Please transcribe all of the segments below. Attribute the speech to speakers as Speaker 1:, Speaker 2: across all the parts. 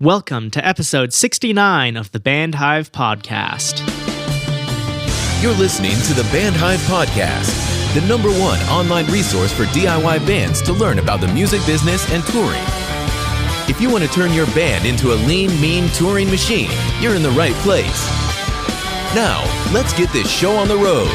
Speaker 1: Welcome to episode 69 of the Band Hive Podcast.
Speaker 2: You're listening to the Band Hive Podcast, the #1 online resource for DIY bands to learn about the music business and touring. If you want to turn your band into a lean, mean touring machine, you're in the right place. Now, let's get this show on the road.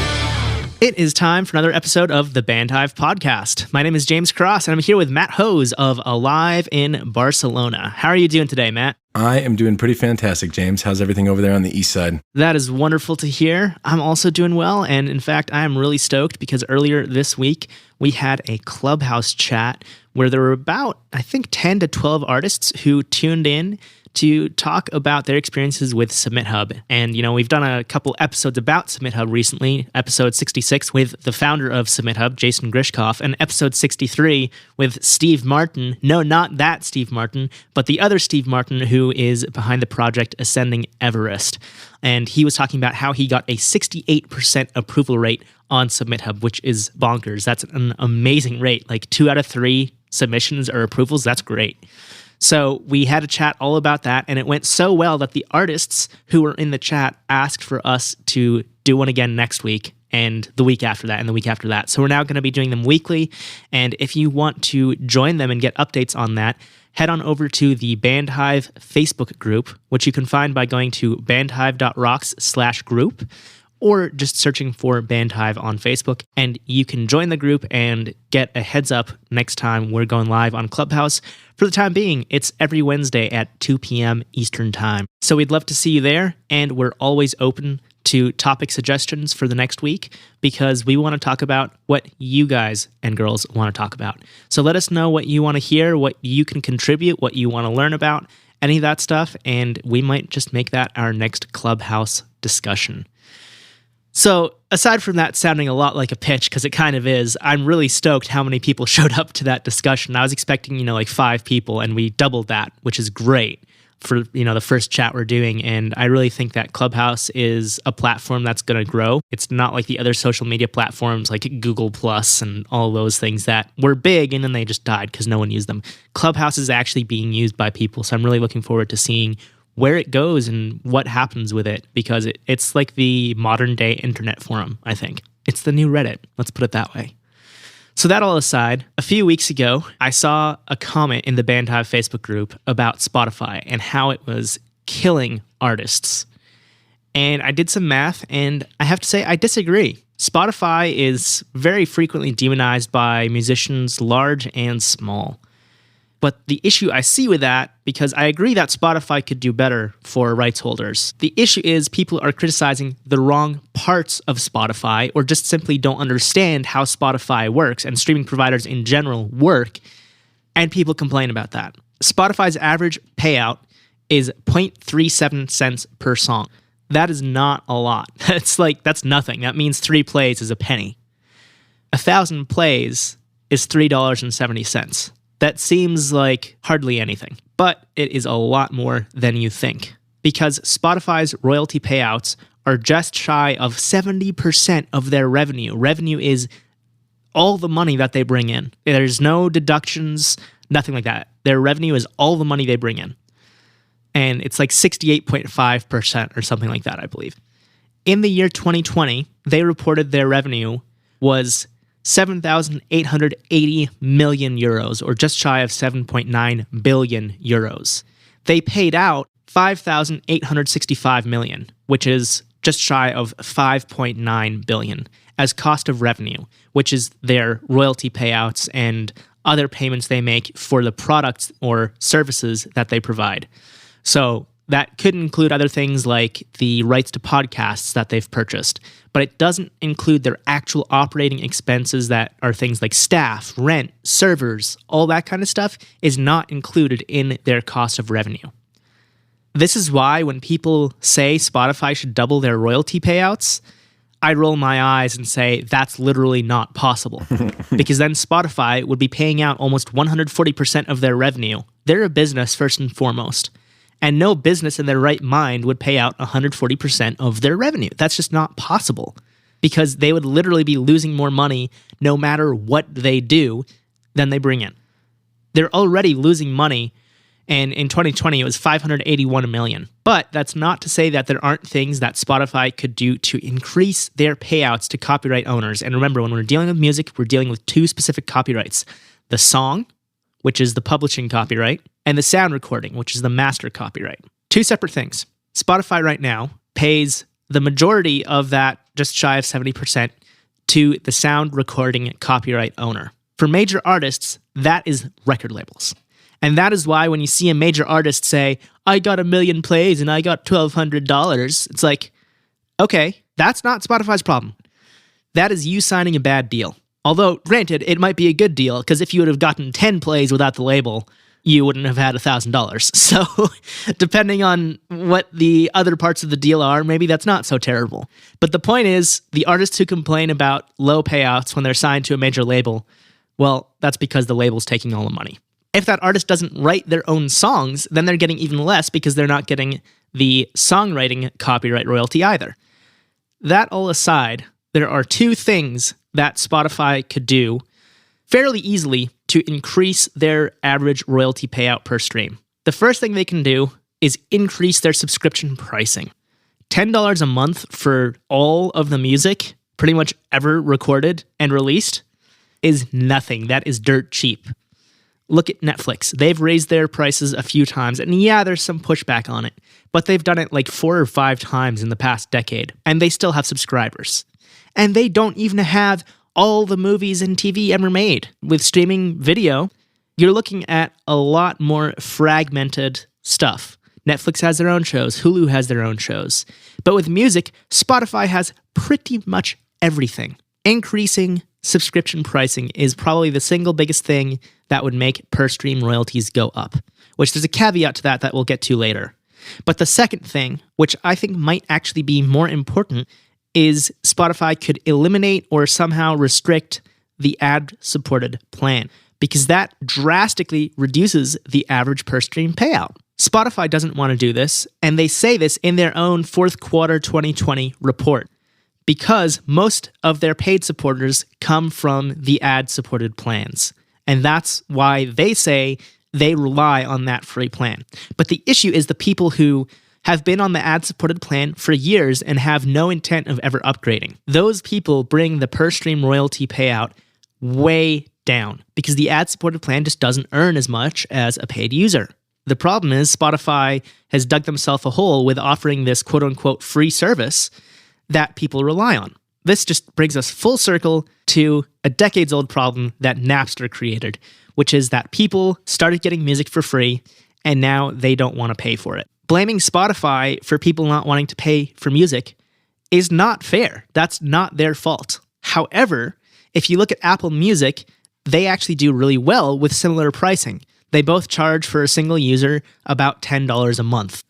Speaker 1: It is time for another episode of the Band Hive Podcast. My name is James Cross, and I'm here with Matt Hose of Alive in Barcelona. How are you doing today, Matt?
Speaker 3: I am doing pretty fantastic, James. How's everything over there on the east side?
Speaker 1: That is wonderful to hear. I'm also doing well, and in fact, I am really stoked because earlier this week, we had a Clubhouse chat where there were about, 10 to 12 artists who tuned in to talk about their experiences with Submit Hub. And, we've done a couple episodes about Submit Hub recently, episode 66 with the founder of Submit Hub, Jason Grishkoff, and episode 63 with Steve Martin. No, not that Steve Martin, but the other Steve Martin who is behind the project Ascending Everest. And he was talking about how he got a 68% approval rate on Submit Hub, which is bonkers. That's an amazing rate. Like 2 out of 3 submissions or approvals, that's great. So we had a chat all about that, and it went so well that the artists who were in the chat asked for us to do one again next week, and the week after that, and the week after that. So we're now going to be doing them weekly, and if you want to join them and get updates on that, head on over to the Band Hive Facebook group, which you can find by going to bandhive.rocks/group, or just searching for Band Hive on Facebook, and you can join the group and get a heads up next time we're going live on Clubhouse. For the time being, it's every Wednesday at 2 p.m. Eastern Time. So we'd love to see you there, and we're always open to topic suggestions for the next week because we want to talk about what you guys and girls want to talk about. So let us know what you want to hear, what you can contribute, what you want to learn about, any of that stuff, and we might just make that our next Clubhouse discussion. So aside from that sounding a lot like a pitch, because it kind of is, I'm really stoked how many people showed up to that discussion. I was expecting, 5 people, and we doubled that, which is great for, the first chat we're doing. And I really think that Clubhouse is a platform that's going to grow. It's not like the other social media platforms like Google Plus and all those things that were big and then they just died because no one used them. Clubhouse is actually being used by people. So I'm really looking forward to seeing where it goes and what happens with it, because it's like the modern day internet forum, I think. It's the new Reddit, let's put it that way. So that all aside, a few weeks ago, I saw a comment in the Band Hive Facebook group about Spotify and how it was killing artists. And I did some math, and I have to say, I disagree. Spotify is very frequently demonized by musicians large and small. But the issue I see with that, because I agree that Spotify could do better for rights holders, the issue is people are criticizing the wrong parts of Spotify or just simply don't understand how Spotify works and streaming providers in general work, and people complain about that. Spotify's average payout is 0.37 cents per song. That is not a lot. That's nothing. That means 3 plays is a penny. 1,000 plays is $3.70. That seems like hardly anything, but it is a lot more than you think, because Spotify's royalty payouts are just shy of 70% of their revenue. Revenue is all the money that they bring in. There's no deductions, nothing like that. Their revenue is all the money they bring in. And it's like 68.5% or something like that, I believe. In the year 2020, they reported their revenue was 7,880 million euros, or just shy of 7.9 billion euros. They paid out 5,865 million, which is just shy of 5.9 billion, as cost of revenue, which is their royalty payouts and other payments they make for the products or services that they provide. So that could include other things like the rights to podcasts that they've purchased, but it doesn't include their actual operating expenses that are things like staff, rent, servers, all that kind of stuff is not included in their cost of revenue. This is why when people say Spotify should double their royalty payouts, I roll my eyes and say that's literally not possible, because then Spotify would be paying out almost 140% of their revenue. They're a business first and foremost. And no business in their right mind would pay out 140% of their revenue. That's just not possible, because they would literally be losing more money no matter what they do than they bring in. They're already losing money And in 2020, it was 581 million. But that's not to say that there aren't things that Spotify could do to increase their payouts to copyright owners. And remember, when we're dealing with music, we're dealing with two specific copyrights: the song, which is the publishing copyright, and the sound recording, which is the master copyright. Two separate things. Spotify right now pays the majority of that, just shy of 70%, to the sound recording copyright owner. For major artists, that is record labels. And that is why when you see a major artist say, I got 1 million plays and I got $1,200, it's like, okay, that's not Spotify's problem. That is you signing a bad deal. Although, granted, it might be a good deal, because if you would have gotten 10 plays without the label, you wouldn't have had $1,000. So depending on what the other parts of the deal are, maybe that's not so terrible. But the point is, the artists who complain about low payouts when they're signed to a major label, well, that's because the label's taking all the money. If that artist doesn't write their own songs, then they're getting even less because they're not getting the songwriting copyright royalty either. That all aside, there are two things that Spotify could do fairly easily to increase their average royalty payout per stream. The first thing they can do is increase their subscription pricing. $10 a month for all of the music pretty much ever recorded and released is nothing. That is dirt cheap. Look at Netflix. They've raised their prices a few times, and yeah, there's some pushback on it, but they've done it like 4 or 5 times in the past decade, and they still have subscribers. And they don't even have all the movies and TV ever made. With streaming video, you're looking at a lot more fragmented stuff. Netflix has their own shows, Hulu has their own shows. But with music, Spotify has pretty much everything. Increasing subscription pricing is probably the single biggest thing that would make per stream royalties go up, which there's a caveat to that we'll get to later. But the second thing, which I think might actually be more important, is Spotify could eliminate or somehow restrict the ad-supported plan, because that drastically reduces the average per stream payout. Spotify doesn't want to do this, and they say this in their own fourth quarter 2020 report, because most of their paid supporters come from the ad-supported plans. And that's why they say they rely on that free plan. But the issue is the people who have been on the ad-supported plan for years and have no intent of ever upgrading. Those people bring the per-stream royalty payout way down because the ad-supported plan just doesn't earn as much as a paid user. The problem is Spotify has dug themselves a hole with offering this quote-unquote free service that people rely on. This just brings us full circle to a decades-old problem that Napster created, which is that people started getting music for free and now they don't want to pay for it. Blaming Spotify for people not wanting to pay for music is not fair. That's not their fault. However, if you look at Apple Music, they actually do really well with similar pricing. They both charge for a single user about $10 a month.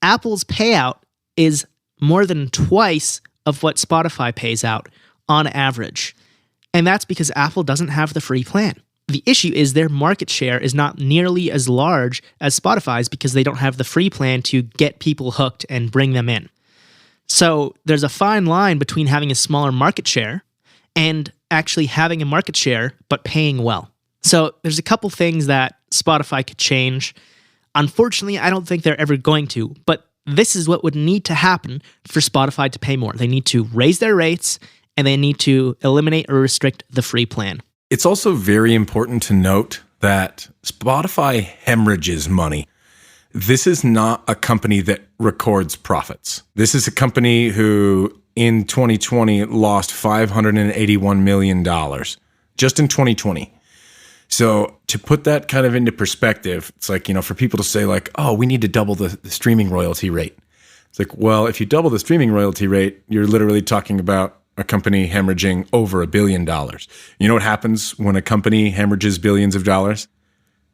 Speaker 1: Apple's payout is more than twice of what Spotify pays out on average. And that's because Apple doesn't have the free plan. The issue is their market share is not nearly as large as Spotify's because they don't have the free plan to get people hooked and bring them in. So there's a fine line between having a smaller market share and actually having a market share but paying well. So there's a couple things that Spotify could change. Unfortunately, I don't think they're ever going to, but this is what would need to happen for Spotify to pay more. They need to raise their rates and they need to eliminate or restrict the free plan.
Speaker 3: It's also very important to note that Spotify hemorrhages money. This is not a company that records profits. This is a company who in 2020 lost $581 million just in 2020. So to put that kind of into perspective, it's like, for people to say like, oh, we need to double the streaming royalty rate. It's like, well, if you double the streaming royalty rate, you're literally talking about a company hemorrhaging over $1 billion. You know what happens when a company hemorrhages billions of dollars?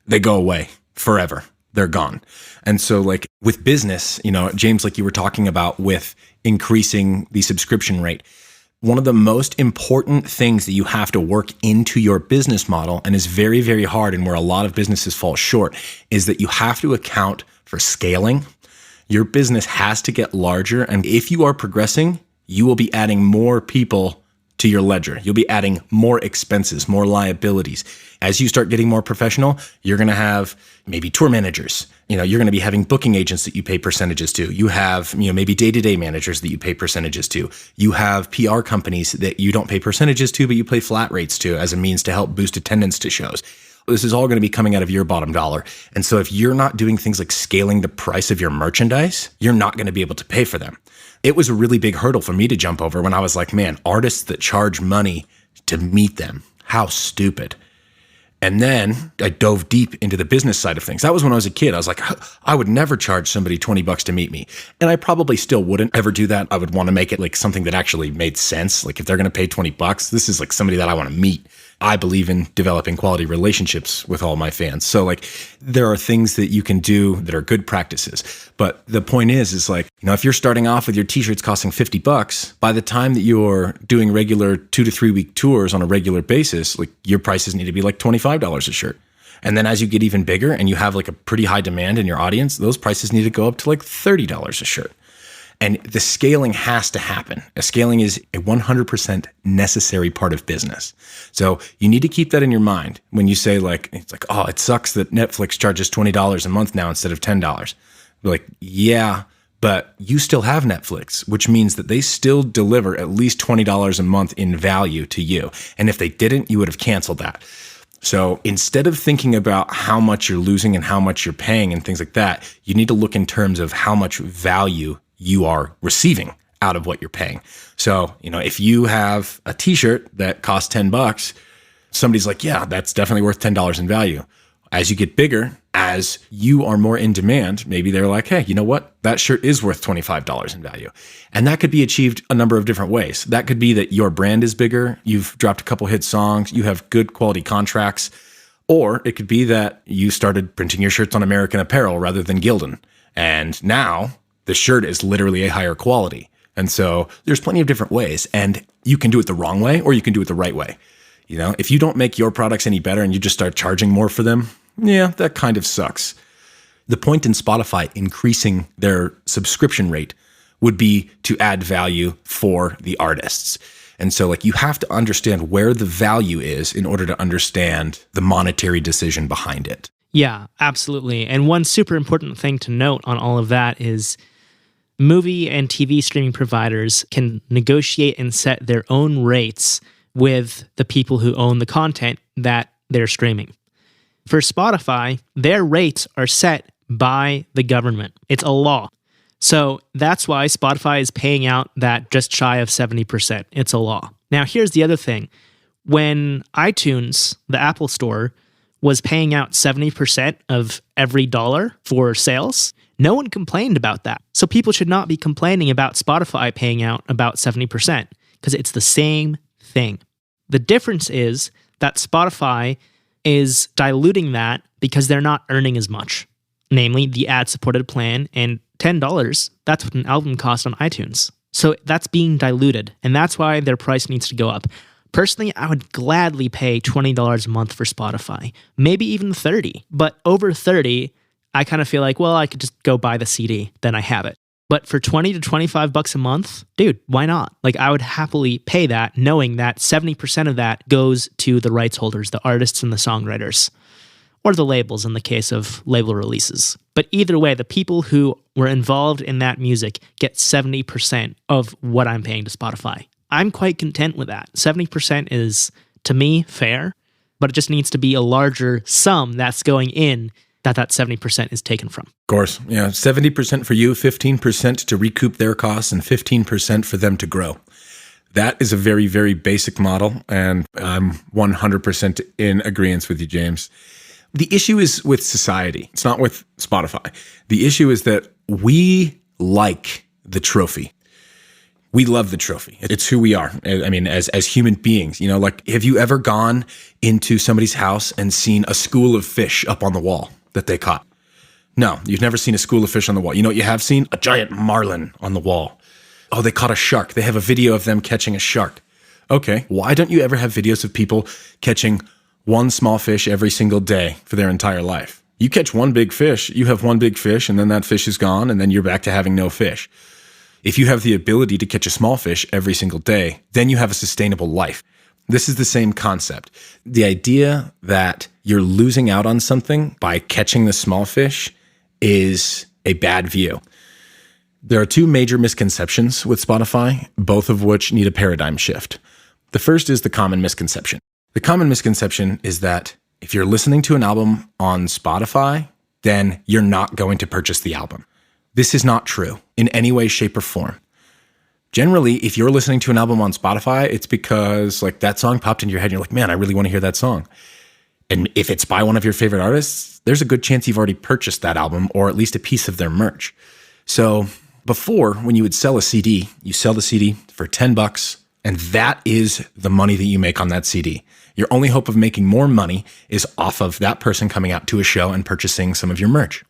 Speaker 3: They go away forever. They're gone. And so like with business, James, like you were talking about with increasing the subscription rate, one of the most important things that you have to work into your business model and is very, very hard and where a lot of businesses fall short is that you have to account for scaling. Your business has to get larger. And if you are progressing, you will be adding more people to your ledger. You'll be adding more expenses, more liabilities. As you start getting more professional, you're going to have maybe tour managers. You're going to be having booking agents that you pay percentages to. You have, maybe day-to-day managers that you pay percentages to. You have PR companies that you don't pay percentages to, but you pay flat rates to as a means to help boost attendance to shows. This is all going to be coming out of your bottom dollar. And so if you're not doing things like scaling the price of your merchandise, you're not going to be able to pay for them. It was a really big hurdle for me to jump over when I was like, man, artists that charge money to meet them, how stupid. And then I dove deep into the business side of things. That was when I was a kid. I was like, I would never charge somebody $20 to meet me. And I probably still wouldn't ever do that. I would want to make it like something that actually made sense. Like if they're going to pay $20, this is like somebody that I want to meet. I believe in developing quality relationships with all my fans. So like there are things that you can do that are good practices. But the point is like, if you're starting off with your t-shirts costing $50, by the time that you're doing regular 2 to 3 week tours on a regular basis, like your prices need to be like $25 a shirt. And then as you get even bigger and you have like a pretty high demand in your audience, those prices need to go up to like $30 a shirt. And the scaling has to happen. Scaling is a 100% necessary part of business. So you need to keep that in your mind when you say like, it's like, oh, it sucks that Netflix charges $20 a month now instead of $10. You're like, yeah, but you still have Netflix, which means that they still deliver at least $20 a month in value to you. And if they didn't, you would have canceled that. So instead of thinking about how much you're losing and how much you're paying and things like that, you need to look in terms of how much value you are receiving out of what you're paying. So, if you have a t-shirt that costs $10, somebody's like, yeah, that's definitely worth $10 in value. As you get bigger, as you are more in demand, maybe they're like, hey, you know what? That shirt is worth $25 in value. And that could be achieved a number of different ways. That could be that your brand is bigger, you've dropped a couple hit songs, you have good quality contracts, or it could be that you started printing your shirts on American Apparel rather than Gildan. And now the shirt is literally a higher quality. And so there's plenty of different ways, and you can do it the wrong way or you can do it the right way. If you don't make your products any better and you just start charging more for them, yeah, that kind of sucks. The point in Spotify increasing their subscription rate would be to add value for the artists. And so like you have to understand where the value is in order to understand the monetary decision behind it.
Speaker 1: Yeah, absolutely. And one super important thing to note on all of that is movie and TV streaming providers can negotiate and set their own rates with the people who own the content that they're streaming. For Spotify, their rates are set by the government. It's a law. So that's why Spotify is paying out that just shy of 70%. It's a law. Now, here's the other thing. When iTunes, the Apple Store, was paying out 70% of every dollar for sales, no one complained about that. So people should not be complaining about Spotify paying out about 70% because it's the same thing. The difference is that Spotify is diluting that because they're not earning as much, namely the ad-supported plan, and $10, that's what an album costs on iTunes. So that's being diluted, and that's why their price needs to go up. Personally, I would gladly pay $20 a month for Spotify, maybe even $30, but over $30, I kind of feel like, well, I could just go buy the CD, then I have it. But for $20 to $25 a month, dude, why not? Like, I would happily pay that, knowing that 70% of that goes to the rights holders, the artists and the songwriters, or the labels in the case of label releases. But either way, the people who were involved in that music get 70% of what I'm paying to Spotify. I'm quite content with that. 70% is, to me, fair, but it just needs to be a larger sum that's going in that 70% is taken from.
Speaker 3: Of course. Yeah. 70% for you, 15% to recoup their costs, and 15% for them to grow. That is a very, very basic model, and I'm 100% in agreement with you, James. The issue is with society. It's not with Spotify. The issue is that we like the trophy. We love the trophy. It's who we are. I mean, as human beings, like, have you ever gone into somebody's house and seen a school of fish up on the wall that they caught? No, you've never seen a school of fish on the wall. You know what you have seen? A giant marlin on the wall. Oh, they caught a shark. They have a video of them catching a shark. Okay, why don't you ever have videos of people catching one small fish every single day for their entire life? You catch one big fish, you have one big fish, and then that fish is gone, and then you're back to having no fish. If you have the ability to catch a small fish every single day, then you have a sustainable life. This is the same concept. The idea that you're losing out on something by catching the small fish is a bad view. There are two major misconceptions with Spotify, both of which need a paradigm shift. The first is the common misconception. The common misconception is that if you're listening to an album on Spotify, then you're not going to purchase the album. This is not true in any way, shape, or form. Generally, if you're listening to an album on Spotify, it's because like that song popped into your head and you're like, man, I really want to hear that song. And if it's by one of your favorite artists, there's a good chance you've already purchased that album or at least a piece of their merch. So before, when you would sell a CD, you sell the CD for $10, and that is the money that you make on that CD. Your only hope of making more money is off of that person coming out to a show and purchasing some of your merch.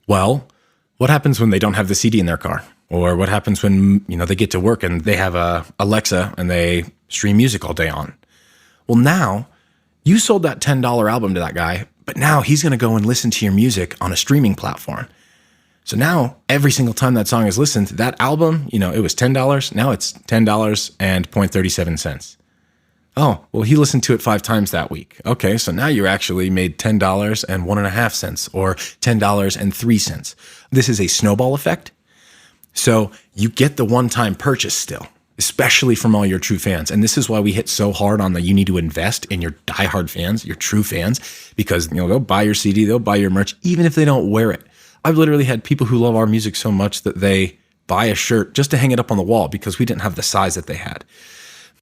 Speaker 3: Well, what happens when they don't have the CD in their car? Or what happens when, they get to work and they have a Alexa and they stream music all day on? Well, now you sold that $10 album to that guy, but now he's going to go and listen to your music on a streaming platform. So now every single time that song is listened, that album, it was $10. Now it's $10 and 0.37 cents. Oh, well, he listened to it 5 times that week. Okay, so now you actually made $10 and 1.5 cents or $10 and 3 cents. This is a snowball effect. So you get the one-time purchase still, especially from all your true fans. And this is why we hit so hard on you need to invest in your diehard fans, your true fans, because they'll buy your CD, they'll buy your merch, even if they don't wear it. I've literally had people who love our music so much that they buy a shirt just to hang it up on the wall because we didn't have the size that they had.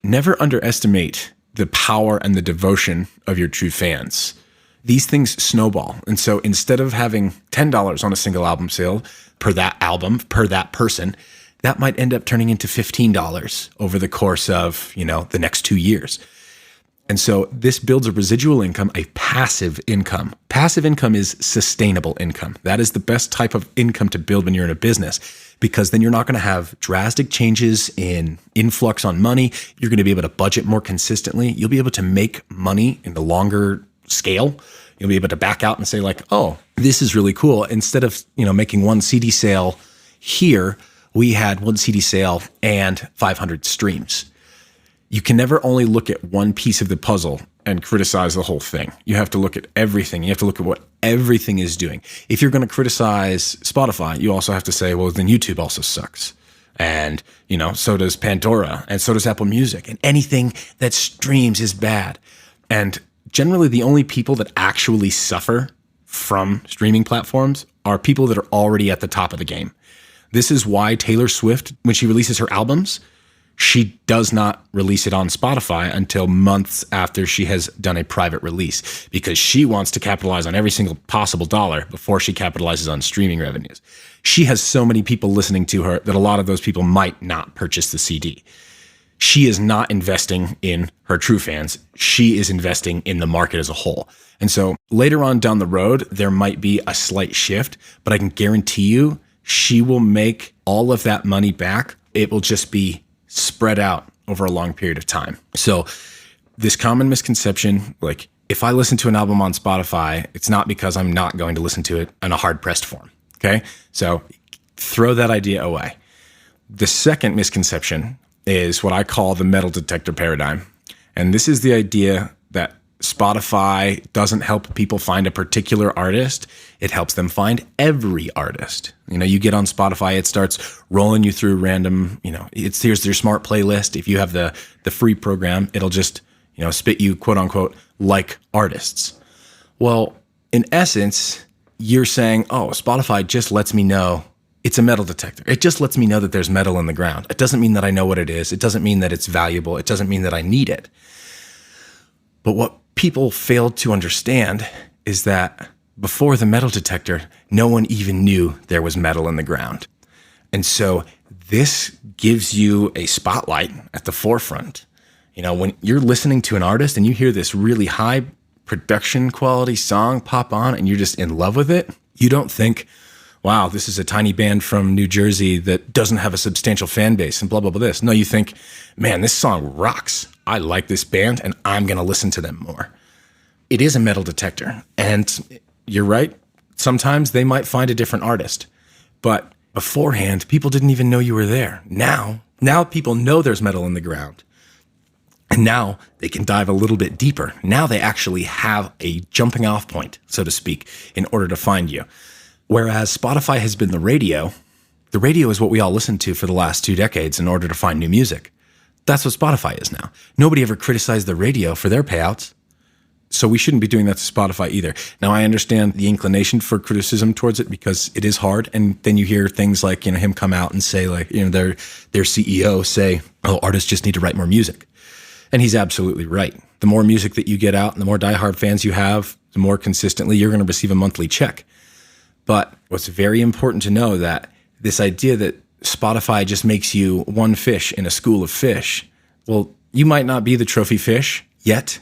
Speaker 3: Never underestimate the power and the devotion of your true fans. These things snowball. And so instead of having $10 on a single album sale per that album, per that person, that might end up turning into $15 over the course of, the next 2 years. And so this builds a residual income, a passive income. Passive income is sustainable income. That is the best type of income to build when you're in a business, because then you're not going to have drastic changes in influx on money. You're going to be able to budget more consistently. You'll be able to make money in the longer scale. You'll be able to back out and say like, oh, this is really cool. Instead of, making one CD sale here, we had one CD sale and 500 streams. You can never only look at one piece of the puzzle and criticize the whole thing. You have to look at everything. You have to look at what everything is doing. If you're going to criticize Spotify, you also have to say, well, then YouTube also sucks. And, so does Pandora, and so does Apple Music, and anything that streams is bad. And generally, the only people that actually suffer from streaming platforms are people that are already at the top of the game. This is why Taylor Swift, when she releases her albums, she does not release it on Spotify until months after she has done a private release, because she wants to capitalize on every single possible dollar before she capitalizes on streaming revenues. She has so many people listening to her that a lot of those people might not purchase the CD. She is not investing in her true fans. She is investing in the market as a whole. And so later on down the road, there might be a slight shift, but I can guarantee you she will make all of that money back. It will just be spread out over a long period of time. So this common misconception, like if I listen to an album on Spotify, it's not because I'm not going to listen to it in a hard pressed form. Okay. So throw that idea away. The second misconception is what I call the metal detector paradigm. And this is the idea that Spotify doesn't help people find a particular artist. It helps them find every artist. You get on Spotify, it starts rolling you through random, here's your smart playlist. If you have the free program, it'll just, spit you quote unquote like artists. Well, in essence, you're saying, oh, Spotify just lets me know it's a metal detector. It just lets me know that there's metal in the ground. It doesn't mean that I know what it is. It doesn't mean that it's valuable. It doesn't mean that I need it. But what people failed to understand is that before the metal detector, no one even knew there was metal in the ground. And so this gives you a spotlight at the forefront. When you're listening to an artist and you hear this really high production quality song pop on and you're just in love with it, you don't think, wow, this is a tiny band from New Jersey that doesn't have a substantial fan base and blah, blah, blah this. No, you think, man, this song rocks. I like this band and I'm going to listen to them more. It is a metal detector. And you're right. Sometimes they might find a different artist. But Beforehand, people didn't even know you were there. Now people know there's metal in the ground. And now they can dive a little bit deeper. Now they actually have a jumping off point, so to speak, in order to find you. Whereas Spotify has been the radio is what we all listened to for the last 2 decades in order to find new music. That's what Spotify is now. Nobody ever criticized the radio for their payouts. So we shouldn't be doing that to Spotify either. Now, I understand the inclination for criticism towards it because it is hard. And then you hear things like, him come out and say their CEO say, oh, artists just need to write more music. And he's absolutely right. The more music that you get out and the more diehard fans you have, the more consistently you're going to receive a monthly check. But what's very important to know that this idea that Spotify just makes you one fish in a school of fish, well, you might not be the trophy fish yet,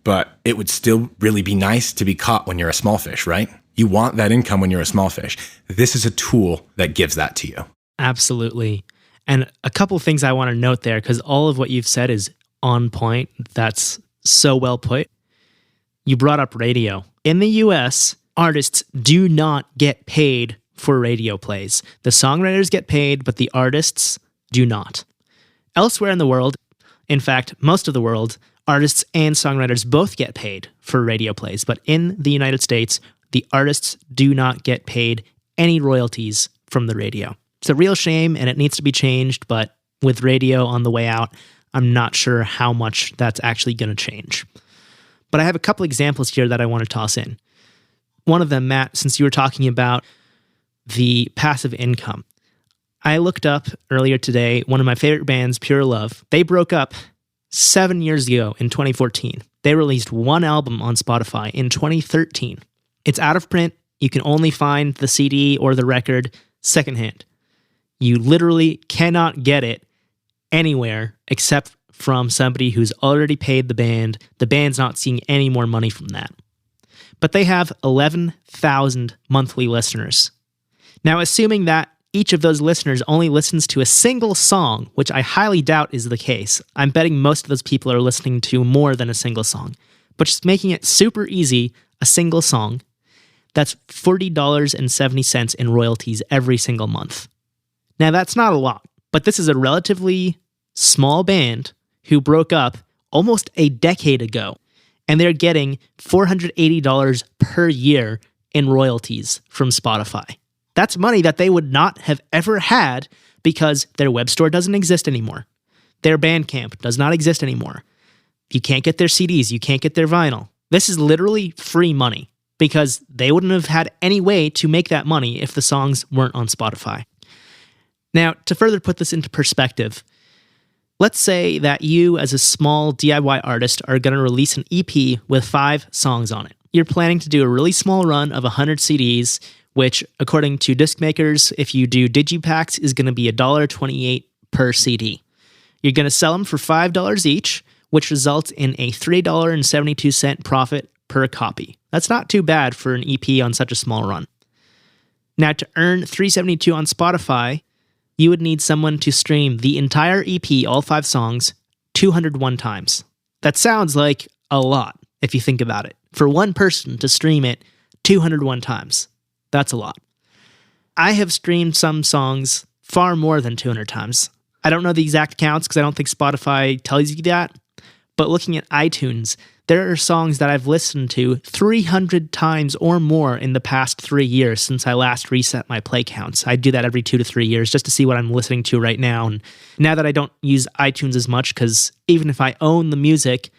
Speaker 3: but it would still really be nice to be caught when you're a small fish, right? You want that income when you're a small fish. This is a tool that gives that to you.
Speaker 1: Absolutely. And a couple of things I want to note there, because all of what you've said is on point. That's so well put. You brought up radio. In the US, artists do not get paid for radio plays. The songwriters get paid, but the artists do not. Elsewhere in the world, in fact, most of the world, artists and songwriters both get paid for radio plays. But in the United States, the artists do not get paid any royalties from the radio. It's a real shame, and it needs to be changed, but with radio on the way out, I'm not sure how much that's actually going to change. But I have a couple examples here that I want to toss in. One of them, Matt, since you were talking about the passive income, I looked up earlier today one of my favorite bands, Pure Love. They broke up 7 years ago in 2014. They released one album on Spotify in 2013. It's out of print. You can only find the CD or the record secondhand. You literally cannot get it anywhere except from somebody who's already paid the band. The band's not seeing any more money from that. But they have 11,000 monthly listeners. Now, assuming that each of those listeners only listens to a single song, which I highly doubt is the case, I'm betting most of those people are listening to more than a single song. But just making it super easy, a single song, that's $40.70 in royalties every single month. Now, that's not a lot, but this is a relatively small band who broke up almost a decade ago, and they're getting $480 per year in royalties from Spotify. That's money that they would not have ever had because their web store doesn't exist anymore. Their Bandcamp does not exist anymore. You can't get their CDs. You can't get their vinyl. This is literally free money because they wouldn't have had any way to make that money if the songs weren't on Spotify. Now, to further put this into perspective, let's say that you as a small DIY artist are going to release an EP with 5 songs on it. You're planning to do a really small run of 100 CDs, which, according to disc makers, if you do digipacks, is going to be $1.28 per CD. You're going to sell them for $5 each, which results in a $3.72 profit per copy. That's not too bad for an EP on such a small run. Now, to earn $3.72 on Spotify, you would need someone to stream the entire EP, all 5 songs, 201 times. That sounds like a lot, if you think about it. For one person to stream it 201 times. That's a lot. I have streamed some songs far more than 200 times. I don't know the exact counts because I don't think Spotify tells you that. But looking at iTunes, there are songs that I've listened to 300 times or more in the past 3 years since I last reset my play counts. I do that every 2 to 3 years just to see what I'm listening to right now. And now that I don't use iTunes as much, because even if I own the music,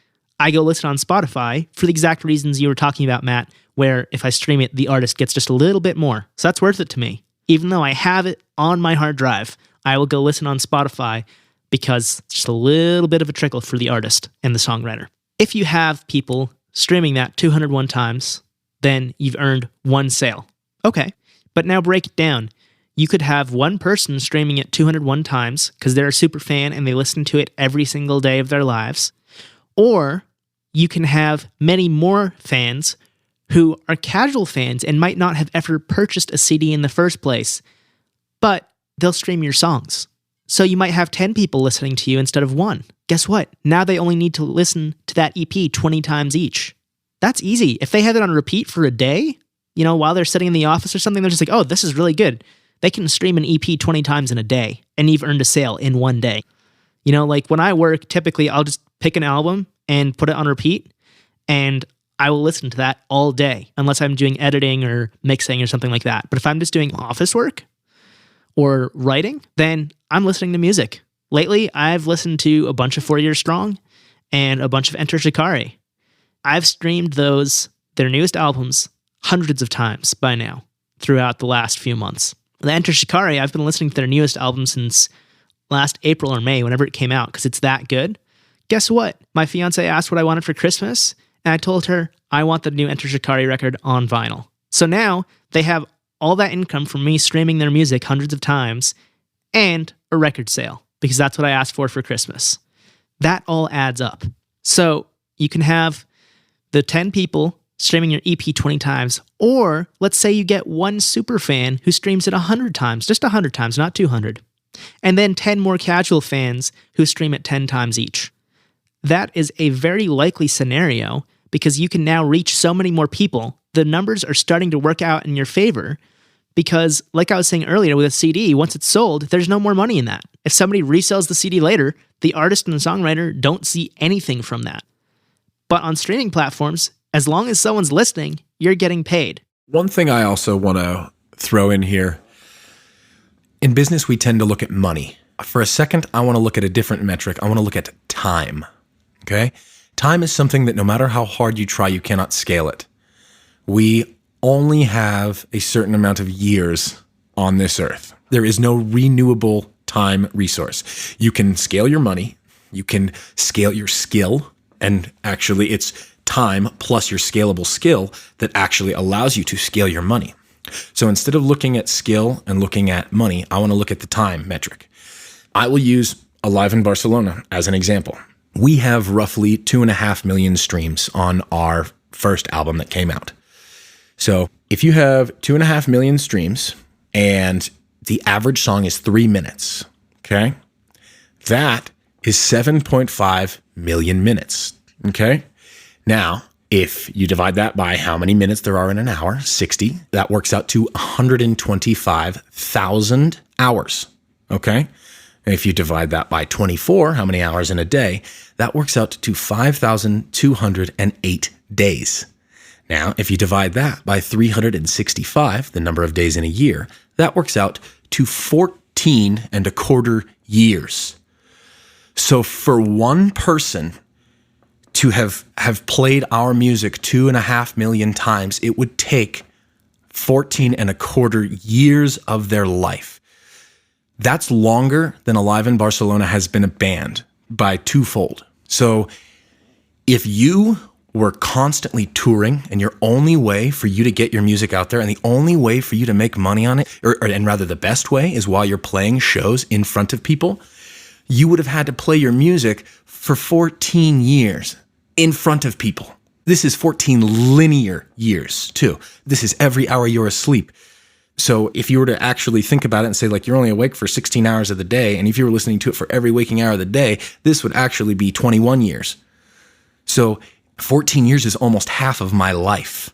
Speaker 1: I go listen on Spotify for the exact reasons you were talking about, Matt, where if I stream it, the artist gets just a little bit more. So that's worth it to me. Even though I have it on my hard drive, I will go listen on Spotify because it's just a little bit of a trickle for the artist and the songwriter. If you have people streaming that 201 times, then you've earned one sale. Okay, but now break it down. You could have one person streaming it 201 times because they're a super fan and they listen to it every single day of their lives. Or you can have many more fans who are casual fans and might not have ever purchased a CD in the first place, but they'll stream your songs. So you might have 10 people listening to you instead of 1. Guess what? Now they only need to listen to that EP 20 times each. That's easy. If they have it on repeat for a day, while they're sitting in the office or something, they're just like, oh, this is really good. they can stream an EP 20 times in a day, and you've earned a sale in one day. You know, like when I work, typically I'll just pick an album and put it on repeat, and I will listen to that all day, unless I'm doing editing or mixing or something like that. But if I'm just doing office work or writing, then I'm listening to music. Lately, I've listened to a bunch of 4 Years Strong and a bunch of Enter Shikari. I've streamed their newest albums, hundreds of times by now throughout the last few months. The Enter Shikari, I've been listening to their newest album since last April or May, whenever it came out, because it's that good. Guess what? My fiance asked what I wanted for Christmas, and I told her I want the new Enter Shikari record on vinyl. So now they have all that income from me streaming their music hundreds of times and a record sale, because that's what I asked for Christmas. That all adds up. So you can have the 10 people streaming your EP 20 times, or let's say you get one super fan who streams it 100 times, just 100 times, not 200, and then 10 more casual fans who stream it 10 times each. That is a very likely scenario because you can now reach so many more people. The numbers are starting to work out in your favor because, like I was saying earlier with a CD, once it's sold, there's no more money in that. If somebody resells the CD later, the artist and the songwriter don't see anything from that. But on streaming platforms, as long as someone's listening, you're getting paid.
Speaker 3: One thing I also want to throw in here, in business, we tend to look at money. For a second, I want to look at a different metric. I want to look at time. Okay? Time is something that no matter how hard you try, you cannot scale it. We only have a certain amount of years on this earth. There is no renewable time resource. You can scale your money, you can scale your skill, and actually it's time plus your scalable skill that actually allows you to scale your money. So instead of looking at skill and looking at money, I want to look at the time metric. I will use Alive in Barcelona as an example. We have roughly 2.5 million streams on our first album that came out. So if you have 2.5 million streams and the average song is 3 minutes, okay, that is 7.5 million minutes, okay? Now, if you divide that by how many minutes there are in an hour, 60, that works out to 125,000 hours, okay? And if you divide that by 24, how many hours in a day, that works out to 5,208 days. Now, if you divide that by 365, the number of days in a year, that works out to 14 and a quarter years. So for one person to have played our music 2.5 million times, it would take 14 and a quarter years of their life. That's longer than Alive in Barcelona has been a band by twofold. So if you were constantly touring and your only way for you to get your music out there and the only way for you to make money on it, and rather the best way is while you're playing shows in front of people, you would have had to play your music for 14 years in front of people. This is 14 linear years too. This is every hour you're asleep. So if you were to actually think about it and say, like, you're only awake for 16 hours of the day, and if you were listening to it for every waking hour of the day, this would actually be 21 years. So 14 years is almost half of my life.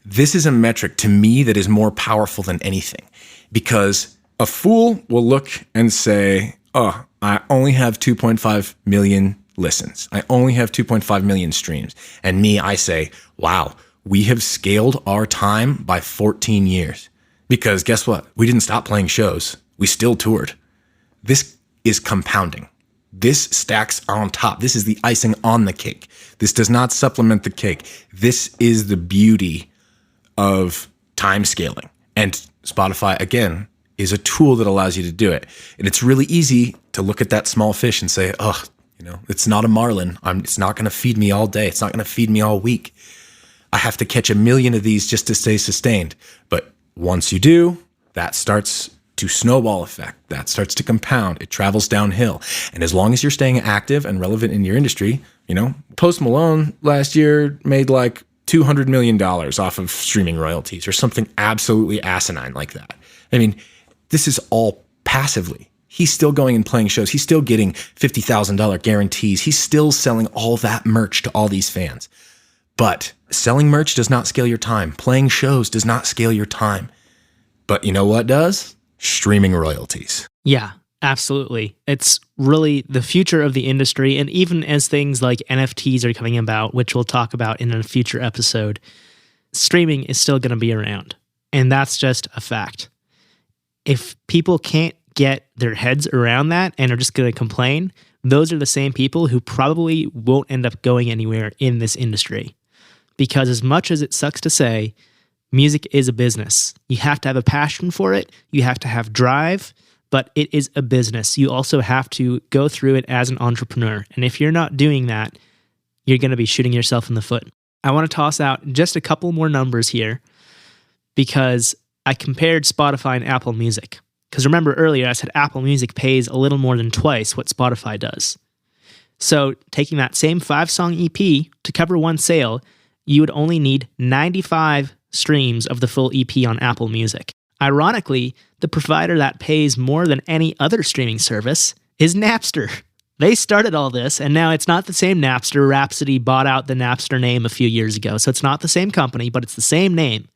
Speaker 3: This is a metric to me that is more powerful than anything, because a fool will look and say, oh, I only have 2.5 million listens. I only have 2.5 million streams. And me, I say, wow, we have scaled our time by 14 years. Because guess what? We didn't stop playing shows. We still toured. This is compounding. This stacks on top. This is the icing on the cake. This does not supplement the cake. This is the beauty of time scaling. And Spotify, again, is a tool that allows you to do it. And it's really easy to look at that small fish and say, oh, it's not a marlin. It's not going to feed me all day. It's not going to feed me all week. I have to catch 1 million of these just to stay sustained. But once you do, that starts to snowball effect. That starts to compound. It travels downhill. And as long as you're staying active and relevant in your industry, Post Malone last year made like $200 million off of streaming royalties or something absolutely asinine like that. I mean, this is all passively. He's still going and playing shows. He's still getting $50,000 guarantees. He's still selling all that merch to all these fans. But selling merch does not scale your time. Playing shows does not scale your time. But you know what does? Streaming royalties.
Speaker 1: Yeah, absolutely. It's really the future of the industry. And even as things like NFTs are coming about, which we'll talk about in a future episode, streaming is still going to be around. And that's just a fact. If people can't get their heads around that and are just going to complain, those are the same people who probably won't end up going anywhere in this industry. Because as much as it sucks to say, music is a business. You have to have a passion for it. You have to have drive, but it is a business. You also have to go through it as an entrepreneur. And if you're not doing that, you're going to be shooting yourself in the foot. I want to toss out just a couple more numbers here because I compared Spotify and Apple Music. Because remember earlier I said Apple Music pays a little more than twice what Spotify does. So taking that same 5-song EP to cover one sale, you would only need 95 streams of the full EP on Apple Music. Ironically, the provider that pays more than any other streaming service is Napster. They started all this, and now it's not the same Napster. Rhapsody bought out the Napster name a few years ago, so it's not the same company, but it's the same name.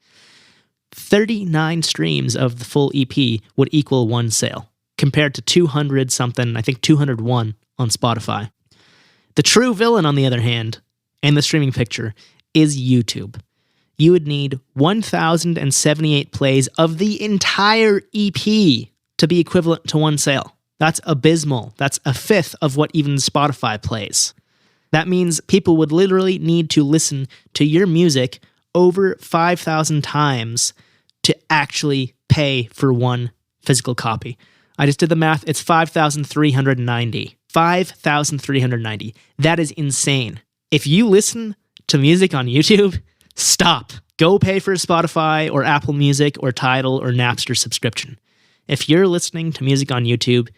Speaker 1: 39 streams of the full EP would equal one sale, compared to 200 something, I think 201 on Spotify. The true villain, on the other hand, in the streaming picture, is YouTube. You would need 1,078 plays of the entire EP to be equivalent to one sale. That's abysmal. That's a fifth of what even Spotify plays. That means people would literally need to listen to your music over 5,000 times to actually pay for one physical copy. I just did the math. It's 5,390. 5,390. That is insane. If you listen to music on YouTube, stop. Go pay for a Spotify or Apple Music or Tidal or Napster subscription. If you're listening to music on YouTube,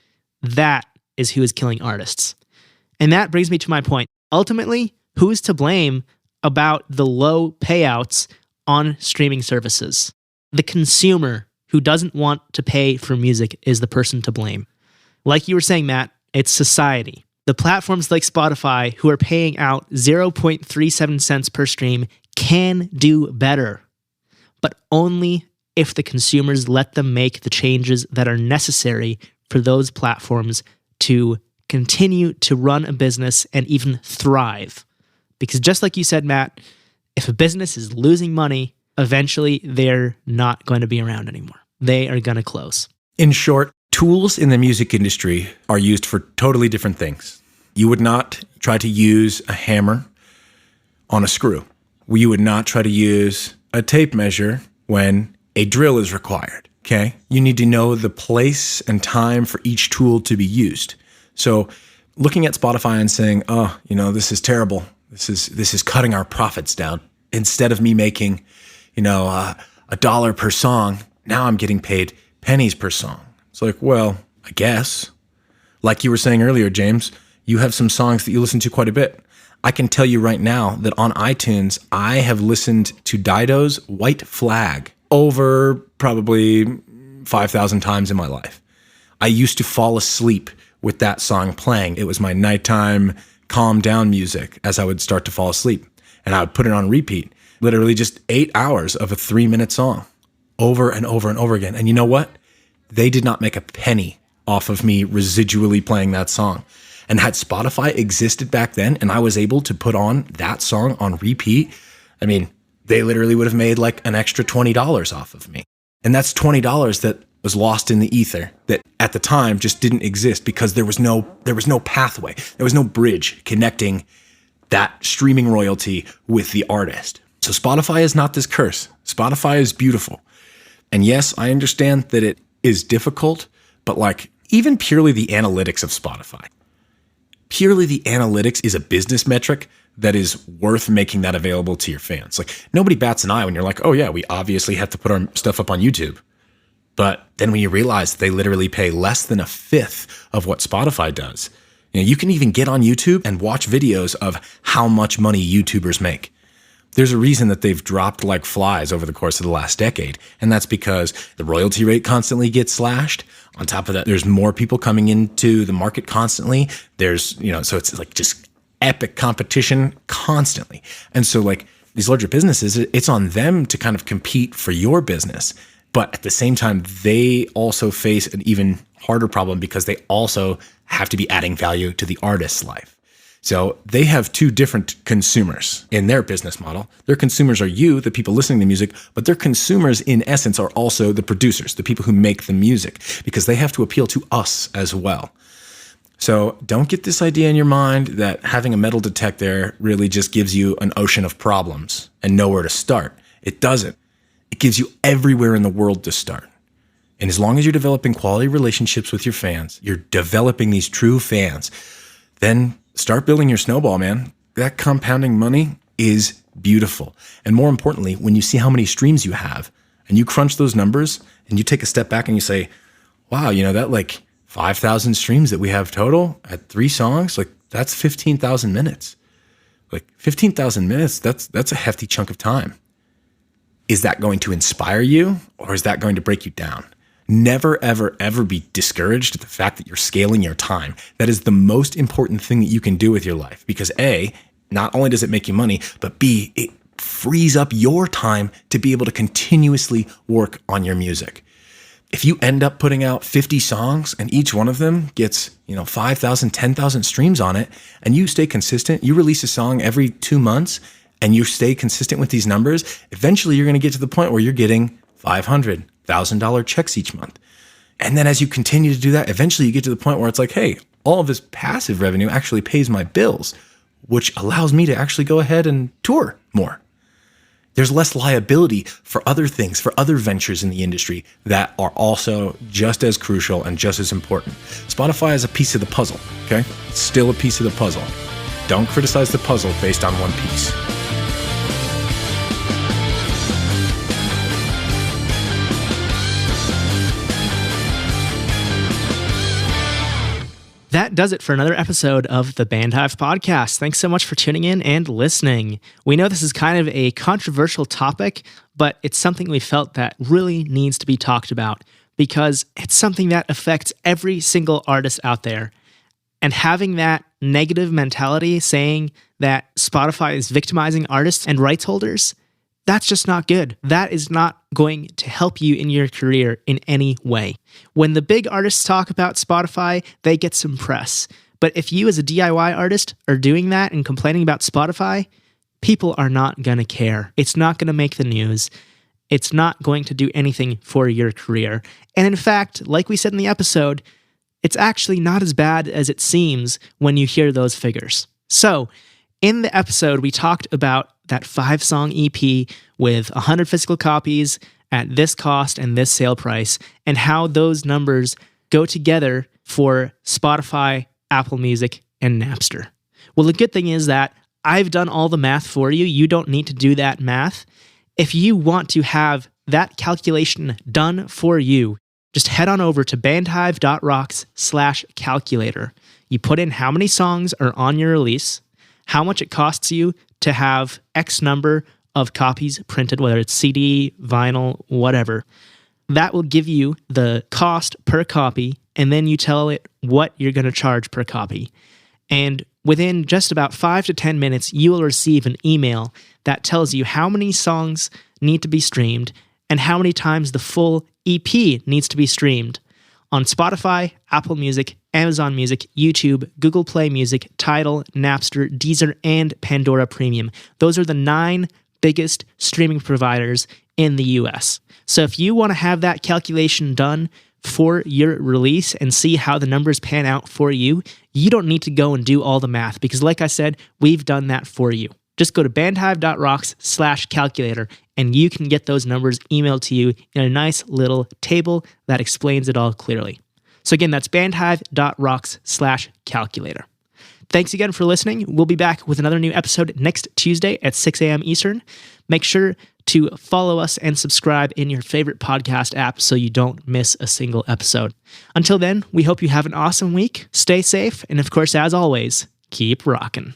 Speaker 1: that is who is killing artists. And that brings me to my point. Ultimately, who's to blame about the low payouts on streaming services? The consumer who doesn't want to pay for music is the person to blame. Like you were saying, Matt, it's society. The platforms like Spotify, who are paying out 0.37 cents per stream, can do better, but only if the consumers let them make the changes that are necessary for those platforms to continue to run a business and even thrive. Because just like you said, Matt, if a business is losing money, eventually they're not going to be around anymore. They are going to close.
Speaker 3: In short, tools in the music industry are used for totally different things. You would not try to use a hammer on a screw. You would not try to use a tape measure when a drill is required, okay? You need to know the place and time for each tool to be used. So looking at Spotify and saying, oh, this is terrible. This is cutting our profits down. Instead of me making, $1 per song, now I'm getting paid pennies per song. It's like, well, I guess. Like you were saying earlier, James, you have some songs that you listen to quite a bit. I can tell you right now that on iTunes, I have listened to Dido's White Flag over probably 5,000 times in my life. I used to fall asleep with that song playing. It was my nighttime calm down music as I would start to fall asleep. And I would put it on repeat, literally just 8 hours of a 3-minute song over and over and over again. And you know what? They did not make a penny off of me residually playing that song. And had Spotify existed back then and I was able to put on that song on repeat, I mean, they literally would have made like an extra $20 off of me. And that's $20 that was lost in the ether that at the time just didn't exist because there was no pathway. There was no bridge connecting that streaming royalty with the artist. So Spotify is not this curse. Spotify is beautiful. And yes, I understand that it is difficult, but like even purely the analytics of Spotify, purely the analytics is a business metric that is worth making that available to your fans. Like nobody bats an eye when you're like, oh yeah, we obviously have to put our stuff up on YouTube. But then when you realize they literally pay less than a fifth of what Spotify does, you can even get on YouTube and watch videos of how much money YouTubers make. There's a reason that they've dropped like flies over the course of the last decade. And that's because the royalty rate constantly gets slashed. On top of that, there's more people coming into the market constantly. There's, so it's like just epic competition constantly. And so like these larger businesses, it's on them to kind of compete for your business. But at the same time, they also face an even harder problem because they also have to be adding value to the artist's life. So they have two different consumers in their business model. Their consumers are you, the people listening to music, but their consumers in essence are also the producers, the people who make the music, because they have to appeal to us as well. So don't get this idea in your mind that having a metal detector really just gives you an ocean of problems and nowhere to start. It doesn't. It gives you everywhere in the world to start. And as long as you're developing quality relationships with your fans, you're developing these true fans, then start building your snowball, man. That compounding money is beautiful. And more importantly, when you see how many streams you have and you crunch those numbers and you take a step back and you say, wow, that like 5,000 streams that we have total at 3 songs, like that's 15,000 minutes. Like 15,000 minutes, that's a hefty chunk of time. Is that going to inspire you or is that going to break you down? Never, ever, ever be discouraged at the fact that you're scaling your time. That is the most important thing that you can do with your life because A, not only does it make you money, but B, it frees up your time to be able to continuously work on your music. If you end up putting out 50 songs and each one of them gets, 5,000, 10,000 streams on it, and you stay consistent, you release a song every 2 months and you stay consistent with these numbers, eventually you're going to get to the point where you're getting $500, $1,000 checks each month. And then as you continue to do that, eventually you get to the point where it's like, hey, all of this passive revenue actually pays my bills, which allows me to actually go ahead and tour more. There's less liability for other things, for other ventures in the industry that are also just as crucial and just as important. Spotify is a piece of the puzzle, okay? It's still a piece of the puzzle. Don't criticize the puzzle based on one piece.
Speaker 1: That does it for another episode of the Bandhive Podcast. Thanks so much for tuning in and listening. We know this is kind of a controversial topic, but it's something we felt that really needs to be talked about because it's something that affects every single artist out there. And having that negative mentality saying that Spotify is victimizing artists and rights holders, that's just not good. That is not going to help you in your career in any way. When the big artists talk about Spotify, they get some press. But if you as a DIY artist are doing that and complaining about Spotify, people are not going to care. It's not going to make the news. It's not going to do anything for your career. And in fact, like we said in the episode, it's actually not as bad as it seems when you hear those figures. So, in the episode, we talked about that 5-song EP with 100 physical copies at this cost and this sale price, and how those numbers go together for Spotify, Apple Music, and Napster. Well, the good thing is that I've done all the math for you. You don't need to do that math. If you want to have that calculation done for you, just head on over to bandhive.rocks/calculator. You put in how many songs are on your release, how much it costs you to have X number of copies printed, whether it's CD, vinyl, whatever. That will give you the cost per copy, and then you tell it what you're going to charge per copy. And within just about 5 to 10 minutes, you will receive an email that tells you how many songs need to be streamed and how many times the full EP needs to be streamed on Spotify, Apple Music, Amazon Music, YouTube, Google Play Music, Tidal, Napster, Deezer, and Pandora Premium. Those are the 9 biggest streaming providers in the US. So if you want to have that calculation done for your release and see how the numbers pan out for you, you don't need to go and do all the math because like I said, we've done that for you. Just go to bandhive.rocks/calculator and you can get those numbers emailed to you in a nice little table that explains it all clearly. So again, that's bandhive.rocks/calculator. Thanks again for listening. We'll be back with another new episode next Tuesday at 6 a.m. Eastern. Make sure to follow us and subscribe in your favorite podcast app so you don't miss a single episode. Until then, we hope you have an awesome week. Stay safe. And of course, as always, keep rocking.